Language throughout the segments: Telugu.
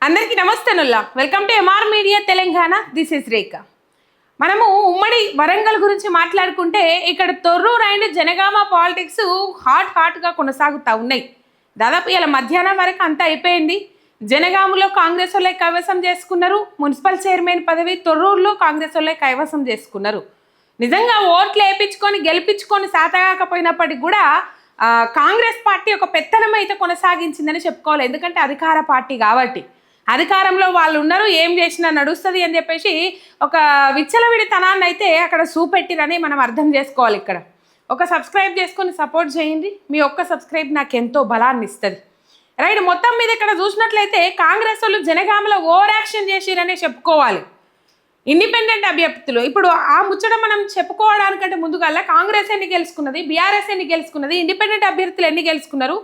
అందరికీ నమస్తేనుల్లా welcome to MR media Telangana. This is Rekha. మనము ఉమ్మడి వరంగల్ గురించి మాట్లాడుకుంటే ఇక్కడ తొర్రూరు అండ్ జనగామ పాలిటిక్స్ హాట్గా కొనసాగుతూ ఉన్నాయి. దాదాపు ఇలా మధ్యాహ్నం వరకు అంతా అయిపోయింది. జనగామలో కాంగ్రెస్ వాళ్ళే కైవసం చేసుకున్నారు. మున్సిపల్ చైర్మన్ పదవి తొర్రూరులో కాంగ్రెస్ వాళ్ళే కైవసం చేసుకున్నారు. నిజంగా ఓట్లు వేయించుకొని గెలిపించుకొని సాతగాకపోయినప్పటికీ కూడా కాంగ్రెస్ పార్టీ ఒక పెత్తనం అయితే కొనసాగించిందని చెప్పుకోవాలి. ఎందుకంటే అధికార పార్టీ కాబట్టి అధికారంలో వాళ్ళు ఉన్నారు, ఏం చేసినా నడుస్తుంది అని చెప్పేసి ఒక విచ్చలవిడితనాన్ని అయితే అక్కడ చూపెట్టిరని మనం అర్థం చేసుకోవాలి. ఇక్కడ ఒక సబ్స్క్రైబ్ చేసుకొని సపోర్ట్ చేయండి. మీ ఒక్క సబ్స్క్రైబ్ నాకు ఎంతో బలాన్ని ఇస్తుంది. రైట్, మొత్తం మీద ఇక్కడ చూసినట్లయితే కాంగ్రెస్ వాళ్ళు జనగామలో ఓవర్ యాక్షన్ చేసిరనే చెప్పుకోవాలి. ఇండిపెండెంట్ అభ్యర్థులు ఇప్పుడు ఆ ముచ్చట మనం చెప్పుకోవడానికంటే ముందుగా కాంగ్రెస్ ఎన్ని గెలుచుకున్నది, బీఆర్ఎస్ ఎన్ని గెలుచుకున్నది, ఇండిపెండెంట్ అభ్యర్థులు ఎన్ని గెలుచుకున్నారు,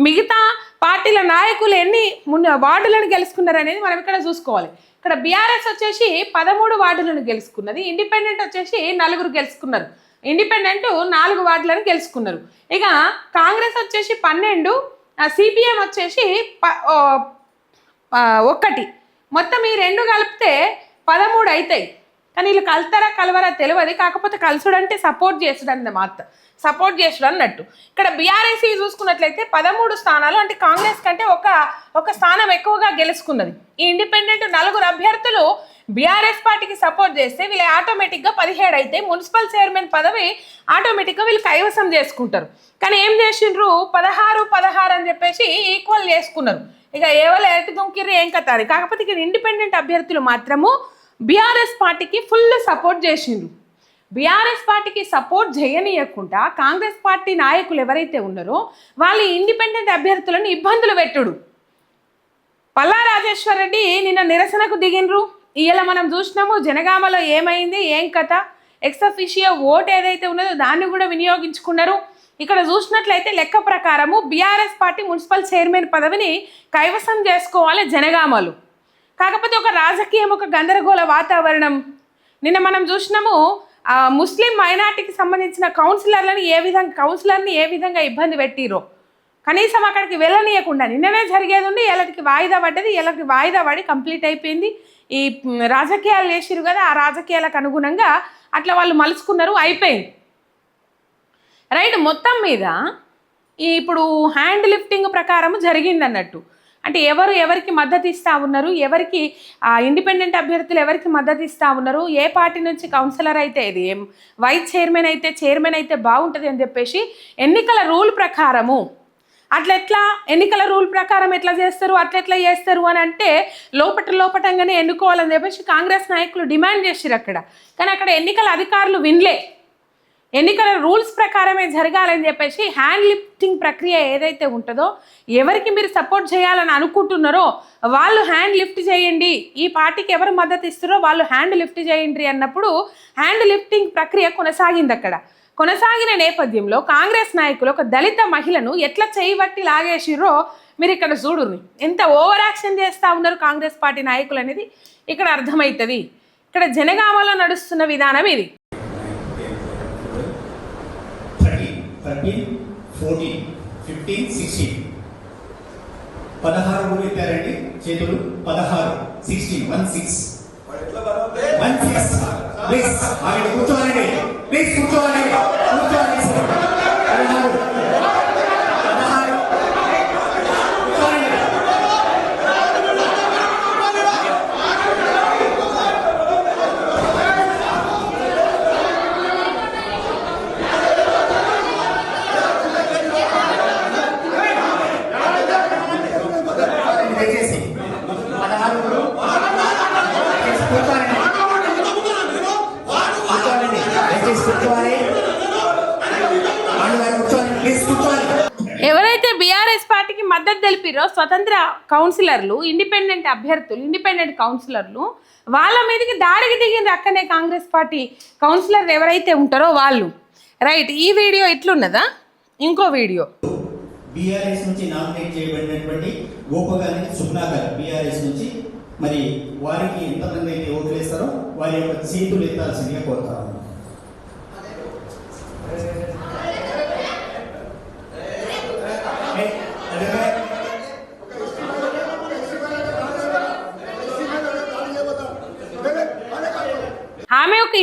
మిగతా పార్టీల నాయకులు ఎన్ని వార్డులను గెలుచుకున్నారు అనేది మనం ఇక్కడ చూసుకోవాలి. ఇక్కడ బీఆర్ఎస్ వచ్చేసి 13 వార్డులను గెలుచుకున్నది, ఇండిపెండెంట్ వచ్చేసి 4 గెలుచుకున్నారు, ఇండిపెండెంట్ 4 వార్డులను గెలుచుకున్నారు. ఇక కాంగ్రెస్ వచ్చేసి 12, సిపిఎం వచ్చేసి 1. మొత్తం ఈ 2 కలిపితే 13 అవుతాయి. కానీ వీళ్ళు కలుతారా కలవరా తెలియదు. కాకపోతే కలుసుడు అంటే సపోర్ట్ చేసుడు అన్నమాట, సపోర్ట్ చేసుడు అన్నట్టు. ఇక్కడ బీఆర్ఎస్ చూసుకున్నట్లయితే 13 స్థానాలు, అంటే కాంగ్రెస్ కంటే ఒక స్థానం ఎక్కువగా గెలుచుకున్నది. ఈ ఇండిపెండెంట్ 4 అభ్యర్థులు బీఆర్ఎస్ పార్టీకి సపోర్ట్ చేస్తే వీళ్ళు ఆటోమేటిక్గా 17 అయితే మున్సిపల్ చైర్మన్ పదవి ఆటోమేటిక్గా వీళ్ళు కైవసం చేసుకుంటారు. కానీ ఏం చేసిండ్రు, 16 అని చెప్పేసి ఈక్వల్ చేసుకున్నారు. ఇక ఎవరు ఎటు దుంకిర్రు ఏం కథ అని. కాకపోతే ఇక్కడ ఇండిపెండెంట్ అభ్యర్థులు మాత్రము బీఆర్ఎస్ పార్టీకి ఫుల్ సపోర్ట్ చేసిండ్రు. బీఆర్ఎస్ పార్టీకి సపోర్ట్ చేయనీయకుండా కాంగ్రెస్ పార్టీ నాయకులు ఎవరైతే ఉన్నారో వాళ్ళు ఇండిపెండెంట్ అభ్యర్థులను ఇబ్బందులు పెట్టుడు. పల్లా రాజేశ్వర్ రెడ్డి నిన్న నిరసనకు దిగినరు. ఇలా మనం చూసినాము జనగామలో ఏమైంది ఏం కథ. ఎక్సఫిషియో ఓట్ ఏదైతే ఉన్నదో దాన్ని కూడా వినియోగించుకున్నారు. ఇక్కడ చూసినట్లయితే లెక్క ప్రకారము బీఆర్ఎస్ పార్టీ మున్సిపల్ చైర్మన్ పదవిని కైవసం చేసుకోవాలి జనగామలు. కాకపోతే ఒక రాజకీయం, ఒక గందరగోళ వాతావరణం. నిన్న మనం చూసినాము ముస్లిం మైనార్టీకి సంబంధించిన కౌన్సిలర్ని ఏ విధంగా ఇబ్బంది పెట్టిరో. కనీసం అక్కడికి వెళ్ళనీయకుండా నిన్ననే జరిగేది ఉండి ఎలాంటికి వాయిదా పడ్డది, ఎలాంటి వాయిదా పడి కంప్లీట్ అయిపోయింది. ఈ రాజకీయాలు చేసిరు కదా, ఆ రాజకీయాలకు అనుగుణంగా అట్లా వాళ్ళు మలుచుకున్నారు, అయిపోయింది. రైట్, మొత్తం మీద ఇప్పుడు హ్యాండ్ లిఫ్టింగ్ ప్రకారం జరిగింది అన్నట్టు. అంటే ఎవరికి మద్దతు ఇస్తూ ఉన్నారు, ఎవరికి ఇండిపెండెంట్ అభ్యర్థులు ఎవరికి మద్దతు ఇస్తూ ఉన్నారు, ఏ పార్టీ నుంచి కౌన్సిలర్ అయితే ఇది వైస్ చైర్మన్ అయితే బాగుంటుంది అని చెప్పేసి ఎన్నికల రూల్ ప్రకారము ఎన్నికల రూల్ ప్రకారం ఎట్లా చేస్తారు అని అంటే లోపటంగానే ఎన్నుకోవాలని చెప్పేసి కాంగ్రెస్ నాయకులు డిమాండ్ చేసిరు అక్కడ. కానీ అక్కడ ఎన్నికల అధికారులు వినలే. ఎన్నికల రూల్స్ ప్రకారమే జరగాలని చెప్పేసి హ్యాండ్ లిఫ్టింగ్ ప్రక్రియ ఏదైతే ఉంటుందో, ఎవరికి మీరు సపోర్ట్ చేయాలని అనుకుంటున్నారో వాళ్ళు హ్యాండ్ లిఫ్ట్ చేయండి, ఈ పార్టీకి ఎవరు మద్దతు ఇస్తారో వాళ్ళు హ్యాండ్ లిఫ్ట్ చేయండి అన్నప్పుడు హ్యాండ్ లిఫ్టింగ్ ప్రక్రియ కొనసాగింది. అక్కడ కొనసాగిన నేపథ్యంలో కాంగ్రెస్ నాయకులు ఒక దళిత మహిళను ఎట్లా చేయబట్టి లాగేసిరో మీరు ఇక్కడ చూడుని. ఎంత ఓవర్ యాక్షన్ చేస్తూ ఉన్నారు కాంగ్రెస్ పార్టీ నాయకులు అనేది ఇక్కడ అర్థమవుతుంది. ఇక్కడ జనగామలో నడుస్తున్న విధానం ఇది. 13, 14, 15, 16 16 ఊరు ఎత్తారండి చేతులు. 16, 16, 16 ప్లీజ్ కూర్చోవాలండి, ప్లీజ్ కూర్చోవాలి. ఎవరైతే బీఆర్ఎస్ పార్టీకి మద్దతు తెలిపిరో స్వతంత్ర కౌన్సిలర్లు, ఇండిపెండెంట్ కౌన్సిలర్లు వాళ్ళ మీదకి దాడికి దిగింది అక్కనే కాంగ్రెస్ పార్టీ కౌన్సిలర్ ఎవరైతే ఉంటారో వాళ్ళు. రైట్, ఈ వీడియో ఇట్లున్నదా, ఇంకో వీడియో. బీఆర్ఎస్ నుంచి నామినేట్ చేయబడినటువంటి గోపగాని సుబ్నాకర్ బీఆర్ఎస్ నుంచి, మరి వారికి ఎంతమంది అయితే ఓట్లు వేస్తారో వారి యొక్క చేతులు ఎత్తాల్సిందిగా కోరుతారు.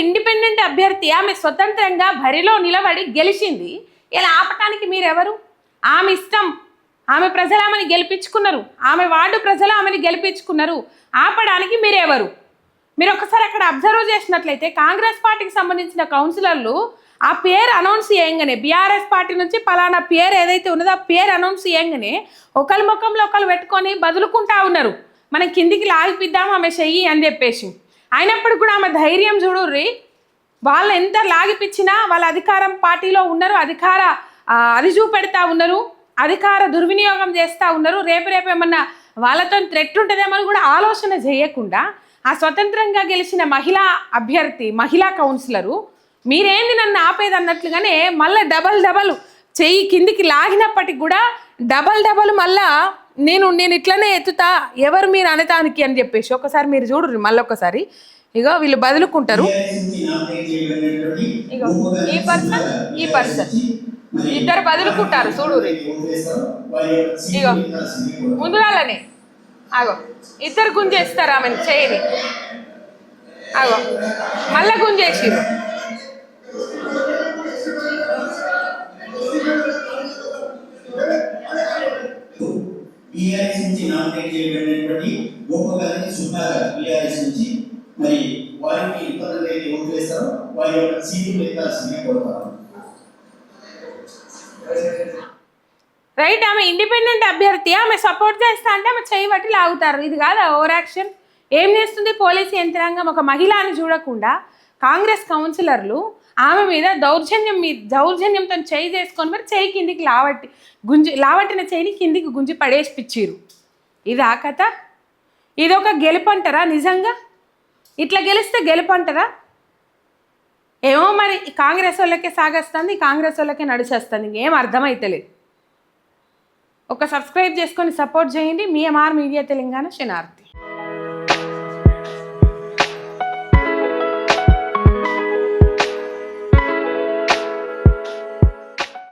ఇండిపెండెంట్ అభ్యర్థి ఆమె స్వతంత్రంగా బరిలో నిలబడి గెలిచింది. ఇలా ఆపటానికి మీరెవరు? ఆమె ఇష్టం, ఆమె ప్రజలు ఆమెను గెలిపించుకున్నారు, ఆమె వార్డు ప్రజలు ఆమెను గెలిపించుకున్నారు. ఆపడానికి మీరెవరు? మీరు ఒకసారి అక్కడ అబ్జర్వ్ చేసినట్లయితే కాంగ్రెస్ పార్టీకి సంబంధించిన కౌన్సిలర్లు ఆ పేరు అనౌన్స్ చేయంగానే, బీఆర్ఎస్ పార్టీ నుంచి పలానా పేరు ఏదైతే ఉన్నదో ఆ పేరు అనౌన్స్ చేయంగానే ఒకరి ముఖంలో ఒకరు పెట్టుకొని బదులుకుంటా ఉన్నారు, మనం కిందికి లాగిపిద్దాం ఆమె చెయ్యి అని చెప్పేసి. అయినప్పుడు కూడా ఆమె ధైర్యం చూడుర్రి. వాళ్ళు ఎంత లాగిపించినా వాళ్ళ అధికారం పార్టీలో ఉన్నారు, అది చూపెడతా ఉన్నారు, అధికార దుర్వినియోగం చేస్తూ ఉన్నారు. రేపు ఏమన్నా వాళ్ళతో థ్రెట్ ఉంటుందేమో కూడా ఆలోచన చేయకుండా ఆ స్వతంత్రంగా గెలిచిన మహిళా అభ్యర్థి, మహిళా కౌన్సిలరు మీరేంది నన్ను ఆపేది అన్నట్లుగానే మళ్ళీ డబల్ చెయ్యి కిందికి లాగినప్పటికి కూడా డబల్ మళ్ళా నేను ఇట్లనే ఎత్తుతా, ఎవరు మీరు అనటానికి అని చెప్పేసి ఒకసారి మీరు చూడరు. మళ్ళీ ఒకసారి ఇగో వీళ్ళు బదులుకుంటారు. ఇగో ఈ పర్సన్ ఇద్దరు బదులుకుంటారు చూడుర్రి. ఇగో ముందుగాలనే అగో ఇద్దరు గుంజేస్తారు ఆమెను చేయని. అగో మళ్ళా గుంజేసిరు. బీఆర్ఎస్ నుంచి నామినేట్ చేయబడినటువంటి గోపగారిని సుబ్బాగారు బీఆర్ఎస్ నుంచి మరి వారికి ఎంతమంది అయితే ఓట్లు వేస్తారో వారి యొక్క సీట్లు ఎత్తాల్సిందిగా కోరుతారు. రైట్, ఆమె ఇండిపెండెంట్ అభ్యర్థి, ఆమె సపోర్ట్ చేస్తా అంటే ఆమె చేయి బట్టి లాగుతారు. ఇది కాదు ఓవర్ యాక్షన్. ఏం చేస్తుంది పోలీసు యంత్రాంగం? ఒక మహిళని చూడకుండా కాంగ్రెస్ కౌన్సిలర్లు ఆమె మీద దౌర్జన్యంతో చేయి చేసుకొని మరి చేయి కిందికి లావట్టిన చేయిని కిందికి గుంజి పడేసిపిచ్చిరు. ఇది ఆ కథ? ఇదొక గెలుపు అంటారా? నిజంగా ఇట్లా గెలిస్తే గెలుపు అంటారా? ఏమో మరి కాంగ్రెస్ వాళ్ళకే సాగస్తుంది, కాంగ్రెస్ వాళ్ళకే నడిచేస్తుంది, ఇంకేం అర్థమైతలేదు. ఒక సబ్స్క్రైబ్ చేసుకొని సపోర్ట్ చేయండి. మీ ఎంఆర్ మీడియా తెలంగాణ శనార్థి.